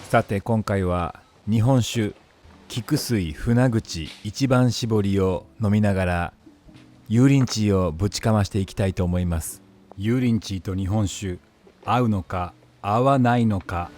さて今回は日本酒菊水船口一番搾りを飲みながら油淋鶏をぶちかましていきたいと思います。油淋鶏と日本酒合うのか合わないのか。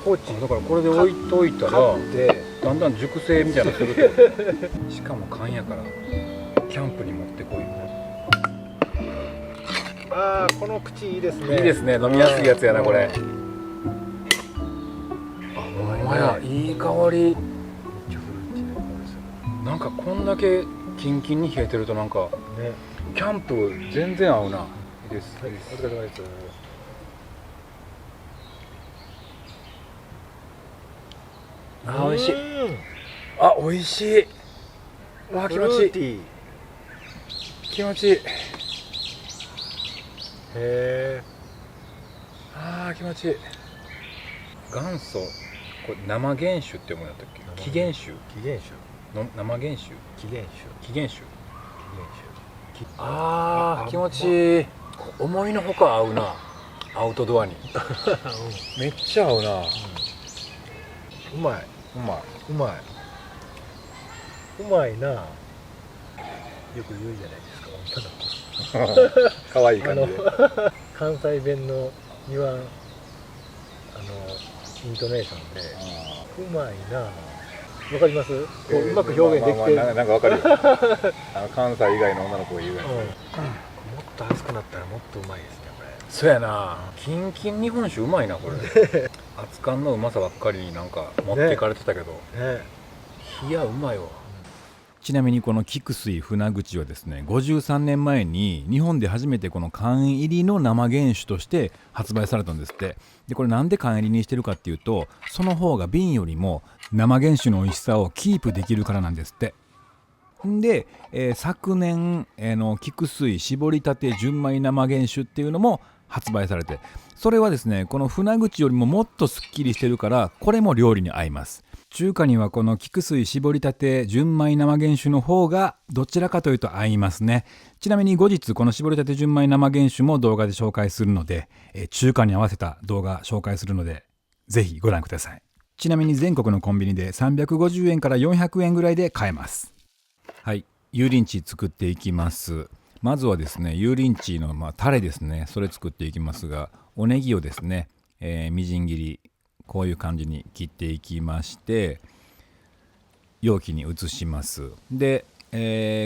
放置だからこれで置いといたらだんだん熟成みたいなのするとしかも缶やからキャンプに持ってこい。ああ、この口いいですね。いいですね、飲みやすいやつやなこれ。あ、ほんまや、いい香り。なんかこんだけキンキンに冷えてるとなんか、ね、キャンプ全然合うな。いいです。はい、お疲れ様です。あ、美味しい。あ、美味しい。わあ、気持ちいい。気持ちいい。へえ。ああ、気持ちいい。元祖、これ生原酒ってものだったっけ？紀元酒。紀元酒。の生原酒。紀元酒。紀元酒。紀元酒。ああ、気持ちいい。思いのほか合うな。アウトドアに。めっちゃ合うな。うまい。うまい。うまい。うまいな。よく言うじゃないですか、女の子。可愛い感じで。関西弁の言わんイントネーションでうまいな。わかります？こううまく表現できてる。なんかわかるよ。関西以外の女の子が言うやつ。もっと熱くなったらもっとうまいですねこれ。そうやな。キンキン日本酒うまいなこれ。熱燗のうまさばっかりになんか持ってかれてたけど、いやうまいわ。ちなみにこの菊水船口はですね、53年前に日本で初めてこの缶入りの生原酒として発売されたんですって。でこれなんで缶入りにしてるかっていうと、その方が瓶よりも生原酒の美味しさをキープできるからなんですって。で、昨年、菊水搾りたて純米生原酒っていうのも発売されて、それはですねこの船口よりももっとすっきりしてるから、これも料理に合います。中華にはこの菊水搾りたて純米生原酒の方がどちらかというと合いますね。ちなみに後日この搾りたて純米生原酒も動画で紹介するので、中華に合わせた動画紹介するのでぜひご覧ください。ちなみに全国のコンビニで350円から400円ぐらいで買えます。はい、油淋鶏作っていきます。まずはですね油淋鶏のタレですね、それ作っていきますが、おネギをですね、みじん切りこういう感じに切っていきまして、容器に移します。で、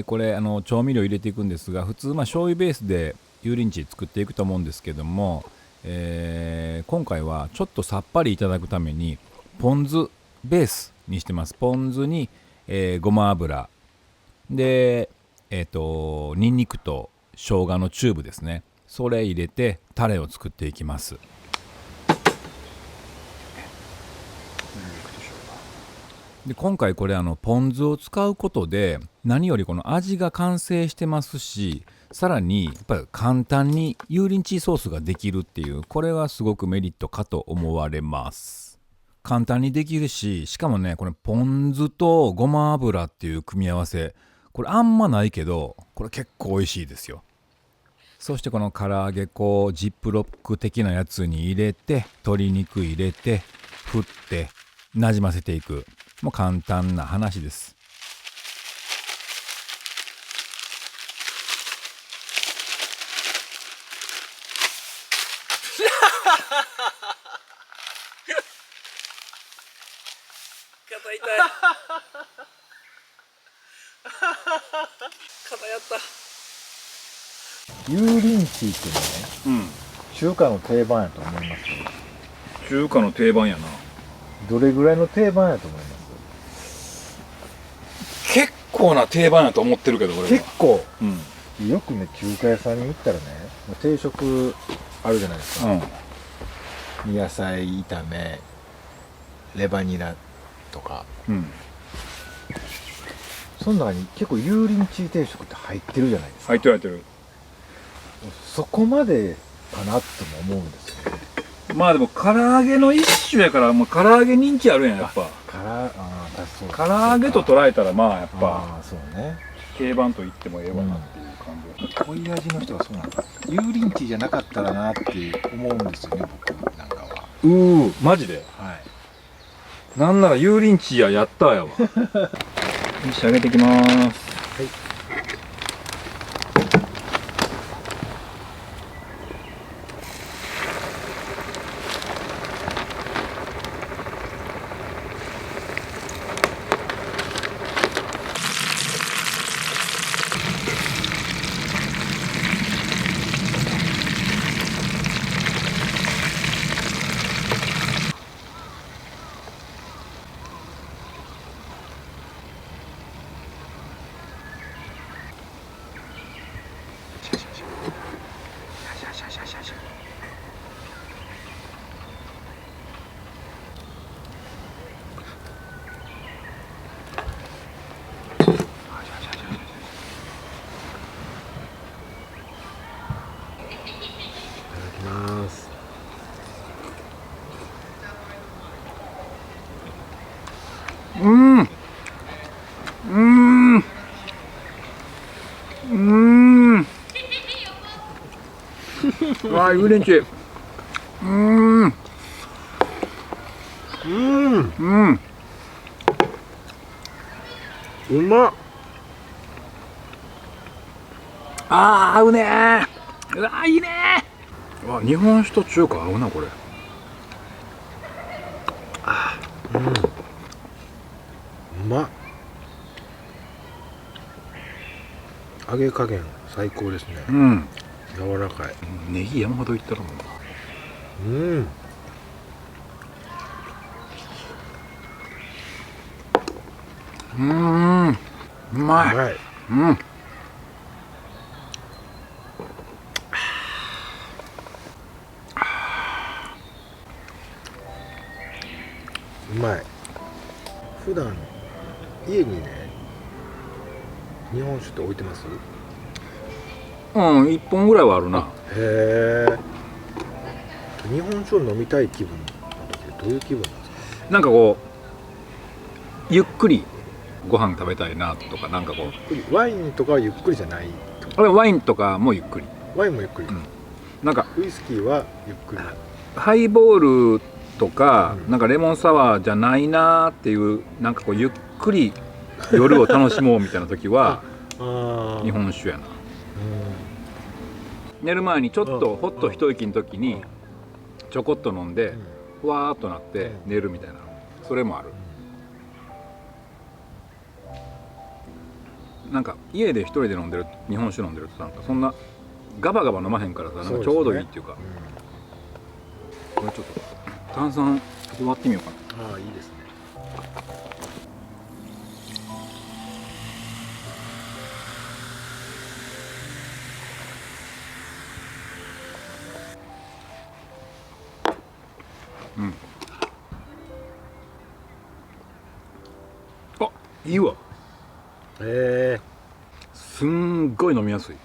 これ調味料入れていくんですが、普通醤油ベースで油淋鶏作っていくと思うんですけども、今回はちょっとさっぱりいただくためにポン酢ベースにしてます。ポン酢に、ごま油でニンニクと生姜のチューブですね、それ入れてタレを作っていきます。で今回これポン酢を使うことで何よりこの味が完成してますし、さらにやっぱり簡単に油淋鶏ソースができるっていう、これはすごくメリットかと思われます。簡単にできるし、しかもねこれポン酢とごま油っていう組み合わせ、これあんまないけどこれ結構美味しいですよ。そしてこの唐揚げ粉ジップロック的なやつに入れて、鶏肉入れて振ってなじませていく、もう簡単な話です。肩痛い。肩やった。油淋鶏ってね、中華の定番やと思います。中華の定番やな。どれぐらいの定番やと思います？結構な定番やと思ってるけど俺は。結構、よくね中華屋さんに行ったらね、定食あるじゃないですか、野菜炒め、レバニラとか、その中に結構油淋鶏定食って入ってるじゃないですか。入ってる。そこまでかなっても思うんですよね。まあでも唐揚げの一種やからもう唐揚げ人気あるやんやっぱ。確唐揚げと捉えたらまあやっぱそうね。定番と言ってもええわなっていう感じ。濃い味の人がそうなんだ。油淋鶏じゃなかったらなって思うんですよね、僕なんかは。マジで。はい。なんなら油淋鶏やったやわ。よし上げていきます。はい。ます。わあ、油淋鶏。うまっ。あー合うねー。うわーいいねー。うわ、日本酒と中華合うなこれ。うまっ。揚げ加減最高ですね。柔らかい。ネギ山ほどいったらもう。うまい。はい。うまい。普段家にね、日本酒って置いてます？1本ぐらいはあるな。へえ。日本酒を飲みたい気分の時ってどういう気分なんですか？なんかこうゆっくりご飯食べたいなとか、なんかこうワインとかはゆっくりじゃないと。あれワインとかもゆっくり。ワインもゆっくり。なんかウイスキーはゆっくり。ハイボールとか、なんかレモンサワーじゃないなーっていう、なんかこうゆっくり夜を楽しもうみたいな時は日本酒やな。寝る前にちょっとほっと一息の時にちょこっと飲んでふわーっとなって寝るみたいな、それもある。なんか家で一人で飲んでる日本酒飲んでるとなんかそんなガバガバ飲まへんからさ、なんかちょうどいいっていうか。これちょっと炭酸割ってみようかな。ああ、いいですね。あ、いいわ。へえ。すんごい飲みやすい。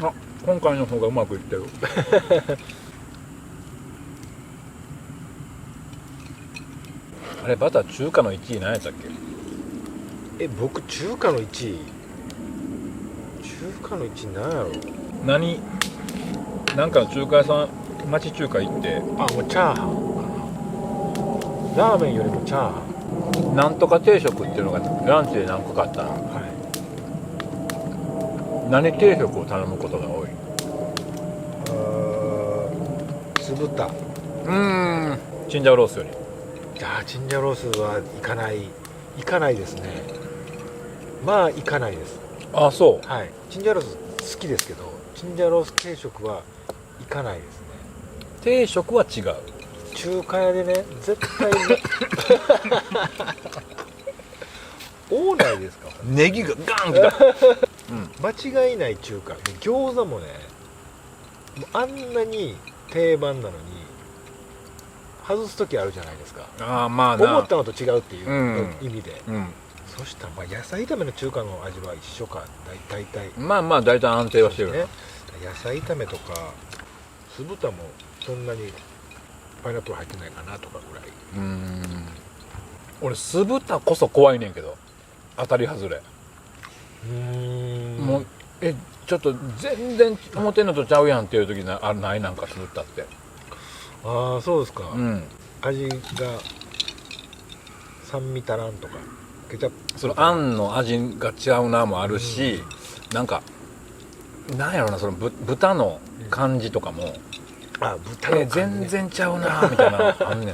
あ、今回の方がうまくいってる。あれバター中華の1位何やったっけ？僕中華の1位。中華の1位なんやろ？何なんかの中華屋さん町中華行ってあ、もうチャーハンかな。ラーメンよりもチャーハン。なんとか定食っていうのがランチで何個かあったの。は何定食を頼むことが多い？い。酢豚。チンジャオロースより。じゃあチンジャオロースは行かないですね。まあ行かないです。あ、そう。はい。チンジャオロース好きですけど、チンジャオロース定食は行かないですね。定食は違う。中華屋でね、絶対ね多ないですか？ネギがガン来た。間違いない中華。餃子もね、もうあんなに定番なのに外す時あるじゃないですか。ああ、まあな。思ったのと違うっていう意味で、うん。そしたらまあ野菜炒めの中華の味は一緒か、大体まあまあ大体安定はしてるね。野菜炒めとか酢豚もそんなにパイナップル入ってないかなとかぐらい。俺酢豚こそ怖いねんけど、当たり外れ。もうちょっと全然思ってんのとちゃうやんっていう時ないなんか酢豚って。ああ、そうですか。うん。味が酸味足らんとかケチャップそのあんの味が違うなもあるし、なんかなんやろな、その豚の感じとかも、豚の感じね全然ちゃうなみたいなのあんねんな。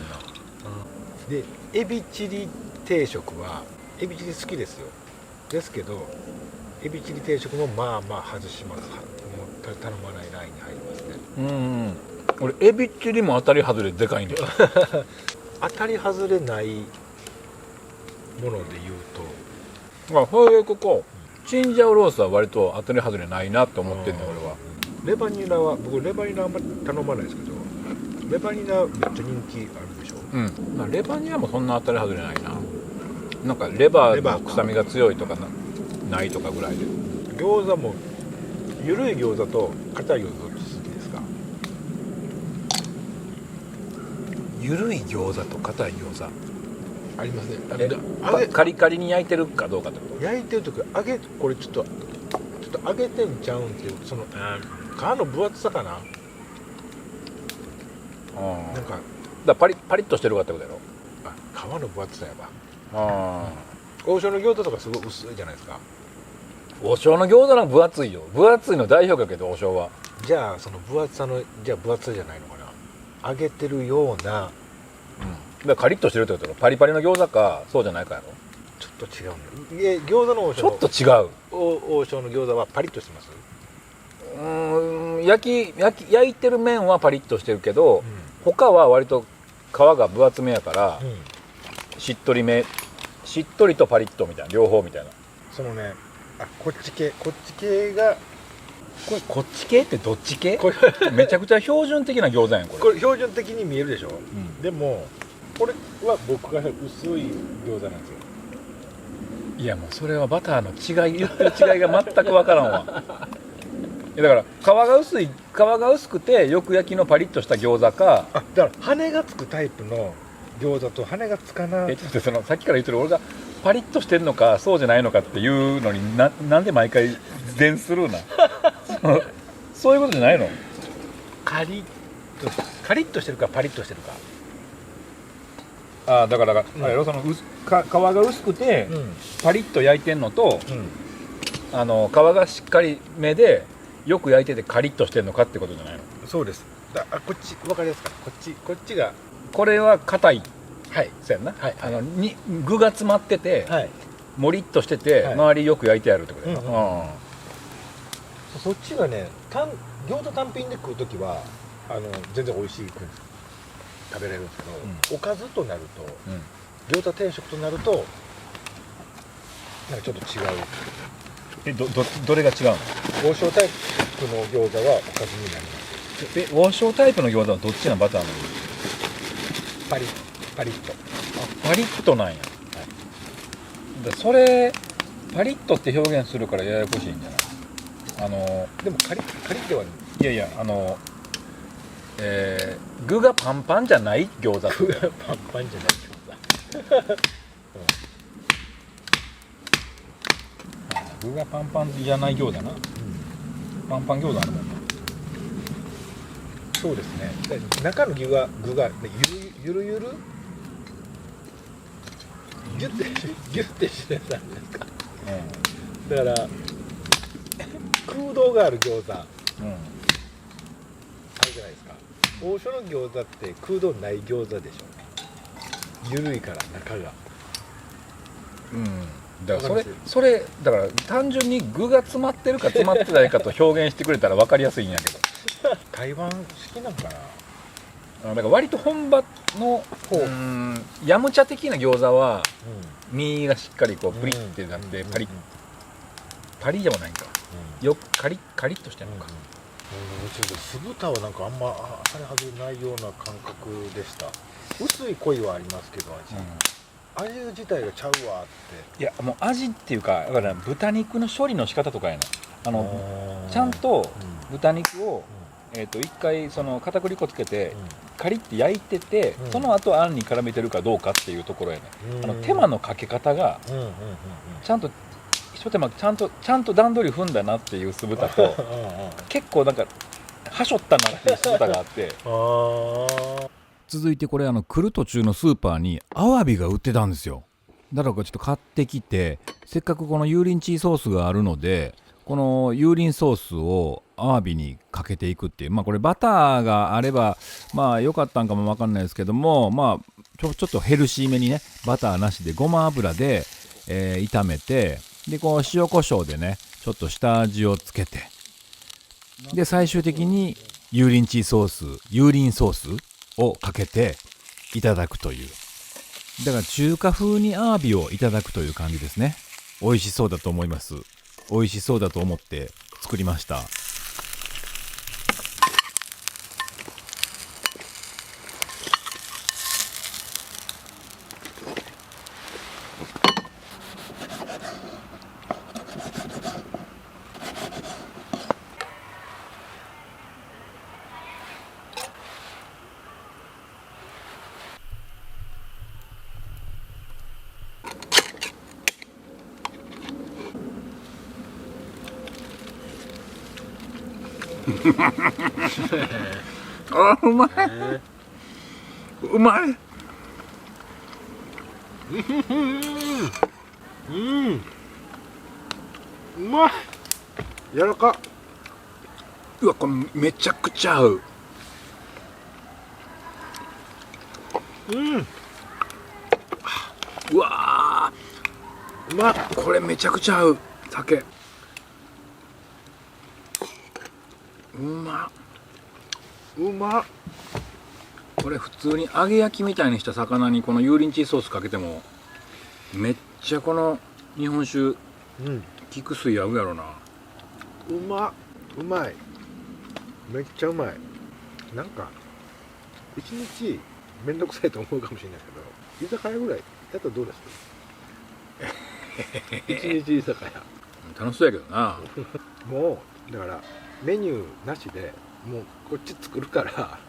でエビチリ定食はエビチリ好きですよ。ですけどエビチリ定食もまあまあ外します。もう頼まないラインに入りますね。俺エビチリも当たり外れでかいんだよ。当たり外れないもので言うまあそういうチンジャオロースは割と当たり外れないなって思ってんねん俺は。とレバニラは僕レバニラあんま頼まないですけど、レバニラめっちゃ人気あるでしょ。まあレバニラもそんな当たり外れないな。なんかレバーの臭みが強いとかないとかぐらいで。餃子もゆるい餃子と硬い餃子どっち好きですか？ゆるい餃子と硬い餃子ありますね。カリカリに焼いてるかどうかってこと？焼いてる時これちょっと揚げてんちゃうんっていう、その皮の分厚さかな。なんかパリッとしてるかってことやろ。皮の分厚さやば。あ王将の餃子とかすごい薄いじゃないですか。王将の餃子の分厚いよ。分厚いの代表格やけど王将は。じゃあその分厚さの分厚さじゃないのかな。揚げてるような、だからカリッとしてるってことやろ。パリパリの餃子かそうじゃないかやろ。ちょっと違うんだよ。餃子の王将ちょっと違う。王将の餃子はパリッとしてます。焼いてる麺はパリッとしてるけど、他は割と皮が分厚めやから、しっとりとパリッとみたいな、両方みたいな。そのね、こっち系がこっち系ってどっち系？めちゃくちゃ標準的な餃子やんこれ。これ標準的に見えるでしょ。でもこれは僕が薄い餃子なんですよ。いやもうそれはバターの違い、言ってる違いが全く分からんわ。いやだから皮が薄くてよく焼きのパリッとした餃子か。だから羽がつくタイプの餃子と羽がつかない。ちょっとさっきから言ってる俺がパリッとしてるのかそうじゃないのかっていうのになんで毎回全スルーなそういうことじゃないの？カリッとしてるかパリッとしてるか。だからあれやろ、その皮が薄くてパリッと焼いてんのと、皮がしっかりめでよく焼いててカリッとしてんのかってことじゃないの？そうです。こっち分かりやすかった。こっちがこれは硬い。はいそうやんな。具が詰まってて、もりっとしてて、周りよく焼いてあるってことやな。そっちがね、餃子単品で食うときは全然美味しい食べれるんですけど、おかずとなると、餃子定食となるとなんかちょっと違う。どれが違うの？王将タイプの餃子はおかずになります。王将タイプの餃子はどっちなバターの？パリッと。パリッとなんや。それパリッとって表現するからややこしいんじゃない？でもカリッではないや具がパンパンじゃない餃子って。具がパンパンじゃない餃子。具がパンパンじゃない餃子な。パンパン餃子あるもんな。そうですね。で中の具がゆるゆるギュッてしてたんですか。だから空洞がある餃子あるじゃないですか。王将の餃子って空洞ない餃子でしょ。ゆるいから中が。だからそれだから単純に具が詰まってるか詰まってないかと表現してくれたら分かりやすいんやけど台湾式なんかな。だから割と本場のヤムチャ的な餃子は身がしっかりこうプリッてなってパリでもないんか、よくカリッとしてるのか。酢豚はなんかあんまあれはずないような感覚でした。薄い濃いはありますけど味自体がちゃうわって。いやもう味っていうかだから豚肉の処理の仕方とかやなちゃんと豚肉を一回その片栗粉つけてカリッて焼いてて、その後あんに絡めてるかどうかっていうところやね。手間のかけ方がちゃんと一手間ちゃんと段取り踏んだなっていう酢豚と結構なんかはしょったなっていう酢豚があって続いてこれ来る途中のスーパーにアワビが売ってたんですよ。だからこれちょっと買ってきて、せっかくこの油淋鶏ソースがあるのでこの油淋ソースをアワビにかけていくっていう、これバターがあれば良かったんかもわかんないですけども、ちょっとヘルシーめにね、バターなしでごま油で、炒めて、でこう塩コショウでねちょっと下味をつけて、で最終的に油淋ソースをかけていただくという、だから中華風にアワビをいただくという感じですね。美味しそうだと思います。美味しそうだと思って作りました。あうまい、うまい。うまい。柔らか。うわこれめちゃくちゃ合う。うわうまっ。これめちゃくちゃ合う。酒うまっ。うまっ。これ普通に揚げ焼きみたいにした魚にこの油淋鶏ソースかけてもめっちゃこの日本酒菊水合うやろな。うまっ。うまい。めっちゃうまい。なんか一日めんどくさいと思うかもしれないけど、居酒屋ぐらいやったらどうです一日居酒屋楽しそうやけどな。もうだからメニューなしでもうこっち作るから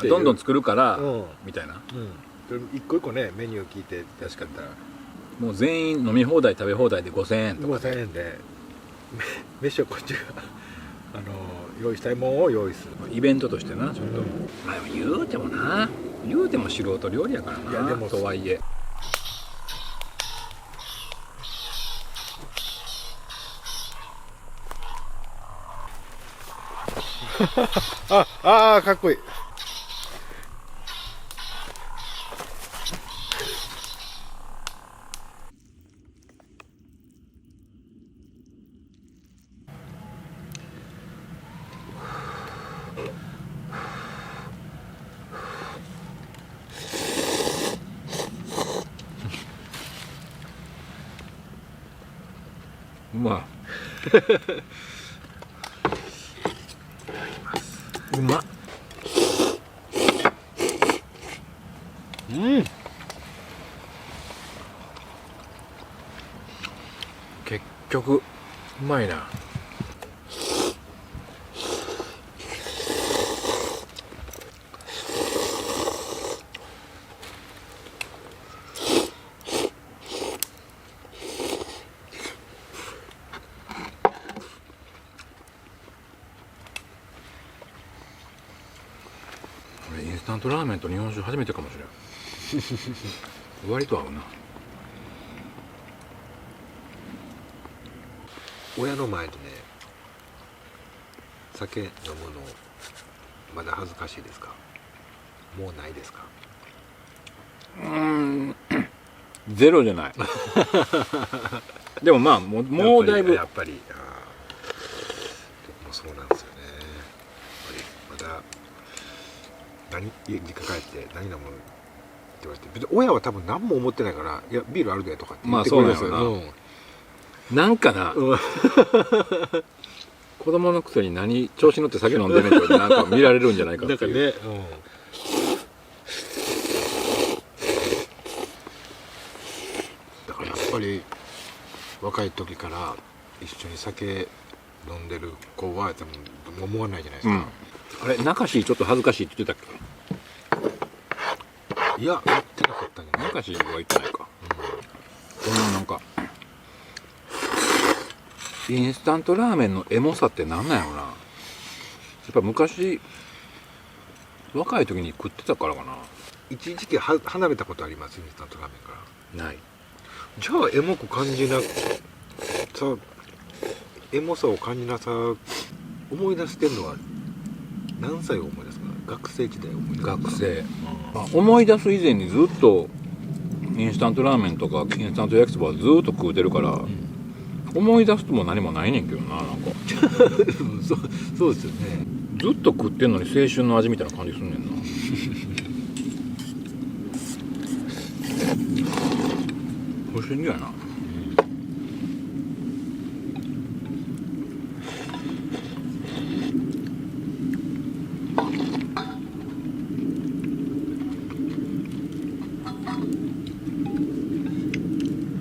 どんどん作るから、みたいな、一個一個ねメニュー聞いて確かったらもう全員飲み放題食べ放題で5000円とか5000円で飯をこっちが用意したいものを用意するイベントとしてなちょっと、言うても素人料理やからな。いやでもとはいえあかっこいい。うまいうまっ。結局うまいな。タントラーメンと日本酒初めてかもしれん割と合うな。親の前でね酒飲むのまだ恥ずかしいですか？もうないですか？ゼロじゃないでもまあもうだいぶやっぱりもうそうなんですよね。やっぱりまだ家に帰って何飲むって言われて、別に親は多分何も思ってないから「いやビールあるで」とかって言ってくれるんですよ。まあそうなんやろなんかな、子供のくせに何調子乗って酒飲んでんねんってなんか見られるんじゃないかっていう。なんかね、だからやっぱり若い時から一緒に酒飲んでる子は多分思わないじゃないですか。あれ中志ちょっと恥ずかしいって言ってたっいや言ってなかったんじゃけ？ない？中志は言ってないか。このなんかインスタントラーメンのエモさってなんなんやろな。やっぱ昔若い時に食ってたからかな。一時期離れたことあります？インスタントラーメンから。ない。じゃあエモく感じなさ、エモさを感じなさ思い出してるのは何歳を思い出すか？学生時代を思い出すか？学生、まあ、思い出す以前にずっとインスタントラーメンとかインスタント焼きそばはずっと食うてるから、思い出すとも何もないねんけどな。なんかそうですよね。ずっと食ってんのに青春の味みたいな感じすんねんな不思議やな。